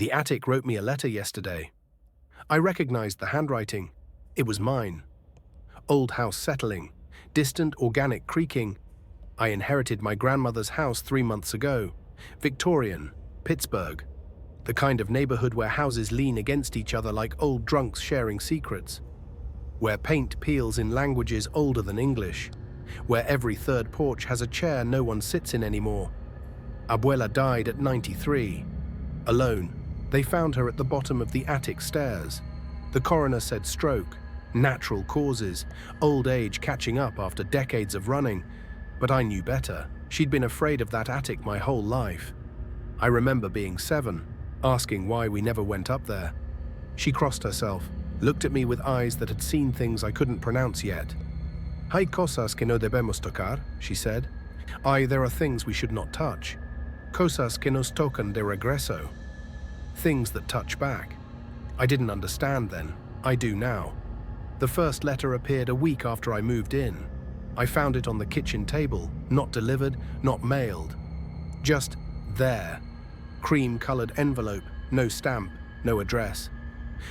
The attic wrote me a letter yesterday. I recognized the handwriting. It was mine. Old house settling, distant organic creaking. I inherited my grandmother's house 3 months ago. Victorian, Pittsburgh. The kind of neighborhood where houses lean against each other like old drunks sharing secrets. Where paint peels in languages older than English. Where every third porch has a chair no one sits in anymore. Abuela died at 93. Alone. They found her at the bottom of the attic stairs. The coroner said stroke, natural causes, old age catching up after decades of running. But I knew better. She'd been afraid of that attic my whole life. I remember being 7, asking why we never went up there. She crossed herself, looked at me with eyes that had seen things I couldn't pronounce yet. Hay cosas que no debemos tocar, she said. There are things we should not touch. Cosas que nos tocan de regreso. Things that touch back. I didn't understand then. I do now. The first letter appeared a week after I moved in. I found it on the kitchen table, not delivered, not mailed. Just there. Cream-colored envelope, no stamp, no address.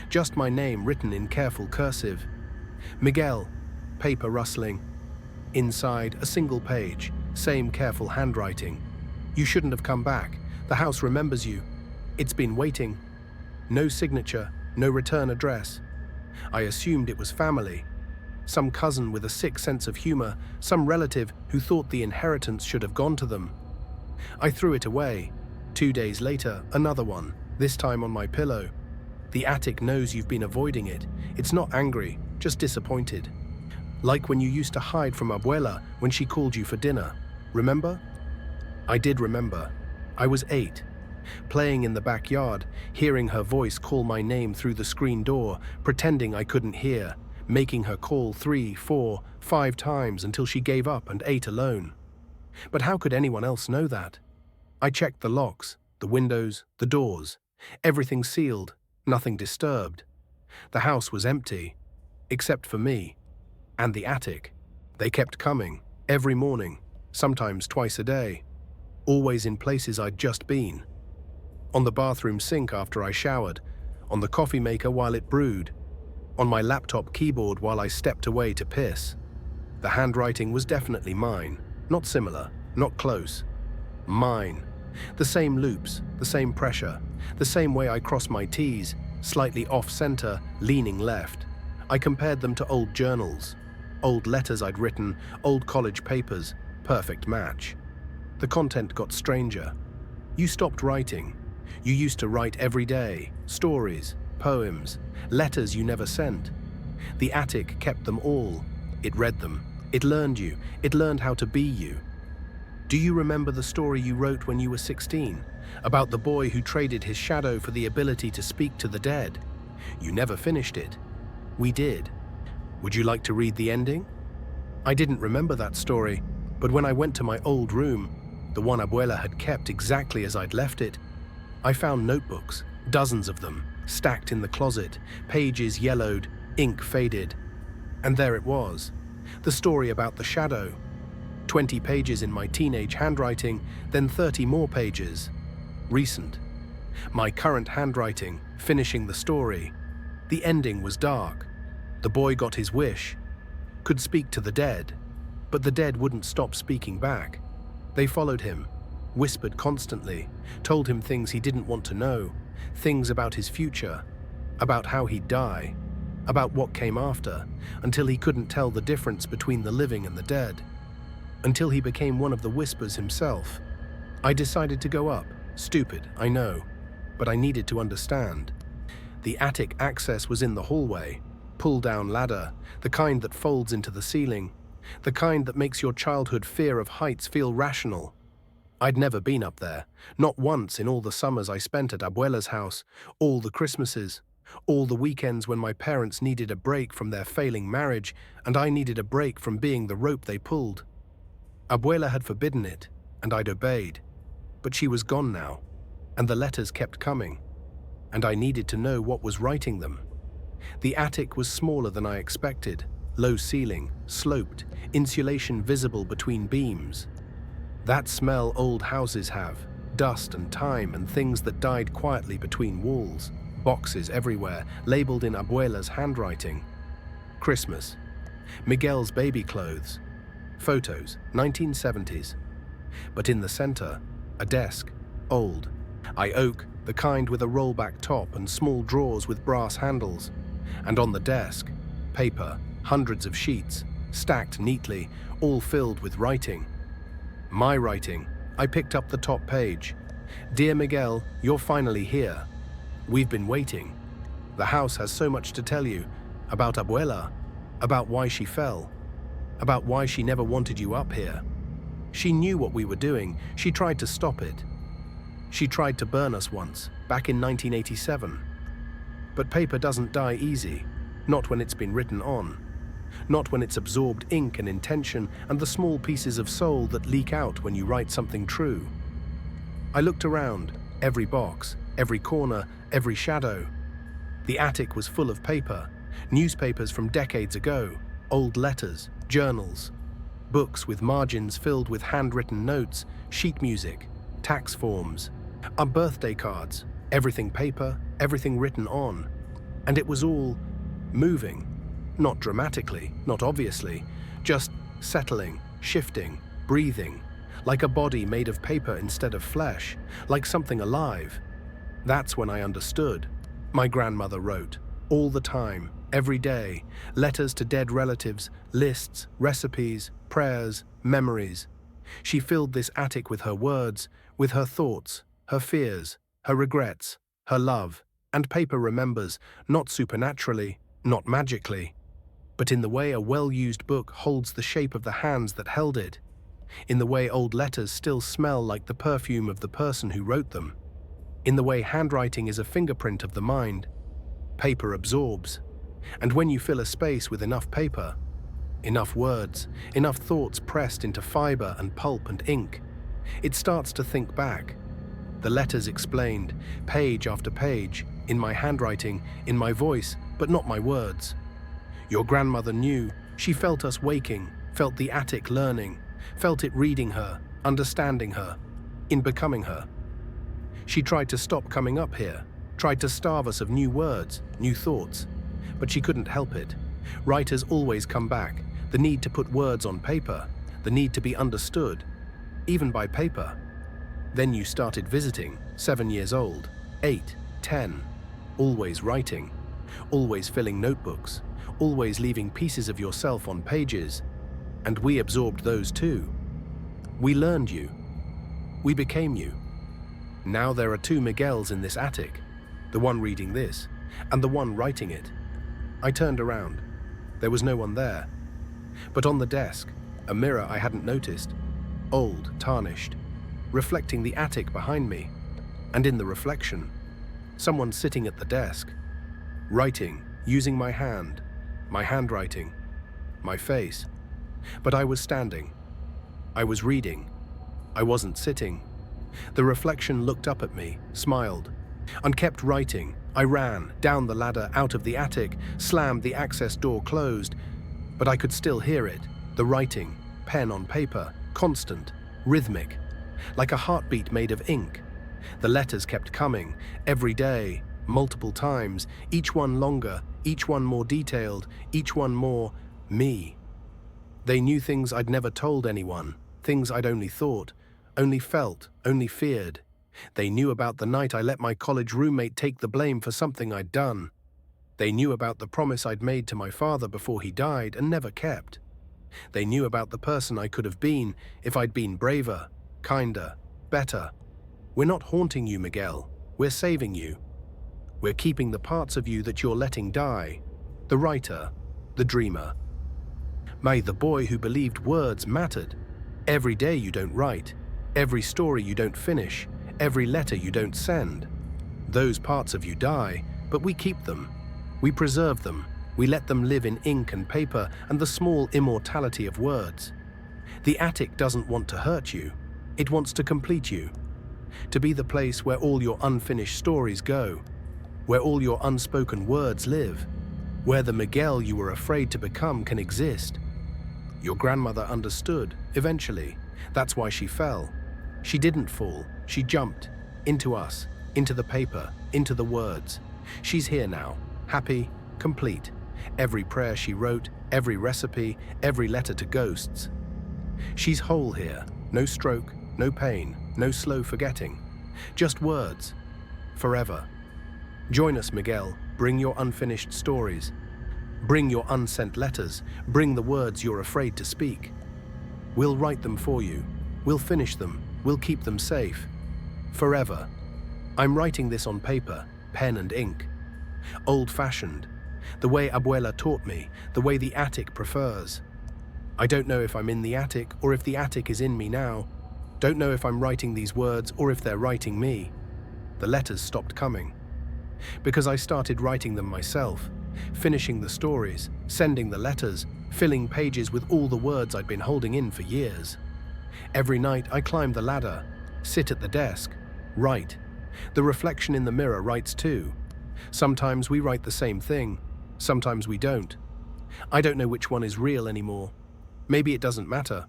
Just my name written in careful cursive. Miguel, paper rustling. Inside, a single page, same careful handwriting. You shouldn't have come back. The house remembers you. It's been waiting. No signature, no return address. I assumed it was family. Some cousin with a sick sense of humor, some relative who thought the inheritance should have gone to them. I threw it away. 2 days later, another one, this time on my pillow. The attic knows you've been avoiding it. It's not angry, just disappointed. Like when you used to hide from Abuela when she called you for dinner. Remember? I did remember. I was 8. Playing in the backyard, hearing her voice call my name through the screen door, pretending I couldn't hear, making her call 3, 4, 5 times until she gave up and ate alone. But how could anyone else know that? I checked the locks, the windows, the doors. Everything sealed, nothing disturbed. The house was empty, except for me. And the attic. They kept coming, every morning, sometimes twice a day. Always in places I'd just been. On the bathroom sink after I showered, on the coffee maker while it brewed, on my laptop keyboard while I stepped away to piss. The handwriting was definitely mine, not similar, not close. Mine. The same loops, the same pressure, the same way I cross my T's, slightly off-center, leaning left. I compared them to old journals, old letters I'd written, old college papers, perfect match. The content got stranger. You stopped writing. You used to write every day, stories, poems, letters you never sent. The attic kept them all. It read them. It learned you. It learned how to be you. Do you remember the story you wrote when you were 16, about the boy who traded his shadow for the ability to speak to the dead? You never finished it. We did. Would you like to read the ending? I didn't remember that story, but when I went to my old room, the one Abuela had kept exactly as I'd left it, I found notebooks, dozens of them, stacked in the closet, pages yellowed, ink faded. And there it was, the story about the shadow. 20 pages in my teenage handwriting, then 30 more pages. Recent. My current handwriting, finishing the story. The ending was dark. The boy got his wish. Could speak to the dead. But the dead wouldn't stop speaking back. They followed him, whispered constantly, told him things he didn't want to know, things about his future, about how he'd die, about what came after, until he couldn't tell the difference between the living and the dead. Until he became one of the whispers himself. I decided to go up. Stupid, I know, but I needed to understand. The attic access was in the hallway, pull-down ladder, the kind that folds into the ceiling, the kind that makes your childhood fear of heights feel rational. I'd never been up there, not once in all the summers I spent at Abuela's house, all the Christmases, all the weekends when my parents needed a break from their failing marriage and I needed a break from being the rope they pulled. Abuela had forbidden it, and I'd obeyed. But she was gone now, and the letters kept coming, and I needed to know what was writing them. The attic was smaller than I expected, low ceiling, sloped, insulation visible between beams. That smell old houses have, dust and time and things that died quietly between walls, boxes everywhere, labeled in Abuela's handwriting. Christmas, Miguel's baby clothes, photos, 1970s. But in the center, a desk, old, oak, the kind with a rollback top and small drawers with brass handles. And on the desk, paper, hundreds of sheets, stacked neatly, all filled with writing. My writing. I picked up the top page. "Dear Miguel, you're finally here. We've been waiting. The house has so much to tell you about Abuela, about why she fell, about why she never wanted you up here. She knew what we were doing. She tried to stop it. She tried to burn us once, back in 1987. But paper doesn't die easy, not when it's been written on. Not when it's absorbed ink and intention and the small pieces of soul that leak out when you write something true." I looked around, every box, every corner, every shadow. The attic was full of paper, newspapers from decades ago, old letters, journals, books with margins filled with handwritten notes, sheet music, tax forms, our birthday cards, everything paper, everything written on. And it was all moving. Not dramatically, not obviously, just settling, shifting, breathing, like a body made of paper instead of flesh, like something alive. That's when I understood. My grandmother wrote, all the time, every day, letters to dead relatives, lists, recipes, prayers, memories. She filled this attic with her words, with her thoughts, her fears, her regrets, her love, and paper remembers, not supernaturally, not magically, but in the way a well-used book holds the shape of the hands that held it, in the way old letters still smell like the perfume of the person who wrote them, in the way handwriting is a fingerprint of the mind. Paper absorbs, and when you fill a space with enough paper, enough words, enough thoughts pressed into fiber and pulp and ink, it starts to think back. The letters explained, page after page, in my handwriting, in my voice, but not my words. Your grandmother knew. She felt us waking, felt the attic learning, felt it reading her, understanding her, in becoming her. She tried to stop coming up here, tried to starve us of new words, new thoughts, but she couldn't help it. Writers always come back, the need to put words on paper, the need to be understood, even by paper. Then you started visiting, 7 years old, 8, 10, always writing, always filling notebooks, always leaving pieces of yourself on pages, and we absorbed those too. We learned you. We became you. Now there are 2 Miguels in this attic, the one reading this, and the one writing it. I turned around. There was no one there. But on the desk, a mirror I hadn't noticed, old, tarnished, reflecting the attic behind me, and in the reflection, someone sitting at the desk, writing, using my hand, my handwriting, my face. But I was standing. I was reading. I wasn't sitting. The reflection looked up at me, smiled, and kept writing. I ran down the ladder out of the attic, slammed the access door closed, but I could still hear it, the writing, pen on paper, constant, rhythmic, like a heartbeat made of ink. The letters kept coming, every day, multiple times, each one longer, each one more detailed, each one more me. They knew things I'd never told anyone, things I'd only thought, only felt, only feared. They knew about the night I let my college roommate take the blame for something I'd done. They knew about the promise I'd made to my father before he died and never kept. They knew about the person I could have been if I'd been braver, kinder, better. We're not haunting you, Miguel. We're saving you. We're keeping the parts of you that you're letting die. The writer, the dreamer. May the boy who believed words mattered. Every day you don't write, every story you don't finish, every letter you don't send. Those parts of you die, but we keep them. We preserve them. We let them live in ink and paper and the small immortality of words. The attic doesn't want to hurt you. It wants to complete you. To be the place where all your unfinished stories go, where all your unspoken words live, where the Miguel you were afraid to become can exist. Your grandmother understood, eventually. That's why she fell. She didn't fall, she jumped. Into us, into the paper, into the words. She's here now, happy, complete. Every prayer she wrote, every recipe, every letter to ghosts. She's whole here, no stroke, no pain, no slow forgetting. Just words, forever. Join us, Miguel, bring your unfinished stories. Bring your unsent letters, bring the words you're afraid to speak. We'll write them for you, we'll finish them, we'll keep them safe. Forever. I'm writing this on paper, pen and ink. Old-fashioned, the way Abuela taught me, the way the attic prefers. I don't know if I'm in the attic or if the attic is in me now. Don't know if I'm writing these words or if they're writing me. The letters stopped coming. Because I started writing them myself, finishing the stories, sending the letters, filling pages with all the words I'd been holding in for years. Every night I climb the ladder, sit at the desk, write. The reflection in the mirror writes too. Sometimes we write the same thing, sometimes we don't. I don't know which one is real anymore. Maybe it doesn't matter.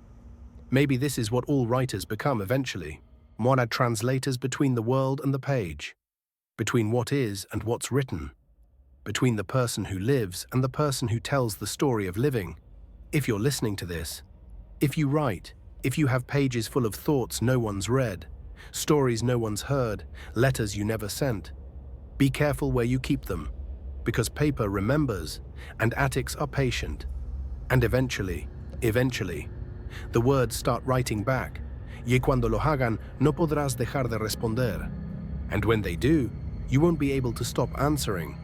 Maybe this is what all writers become eventually. Moana translators between the world and the page. Between what is and what's written. Between the person who lives and the person who tells the story of living. If you're listening to this, if you write, if you have pages full of thoughts no one's read, stories no one's heard, letters you never sent, be careful where you keep them, because paper remembers, and attics are patient. And eventually, the words start writing back. Y cuando lo hagan, no podrás dejar de responder. And when they do, you won't be able to stop answering.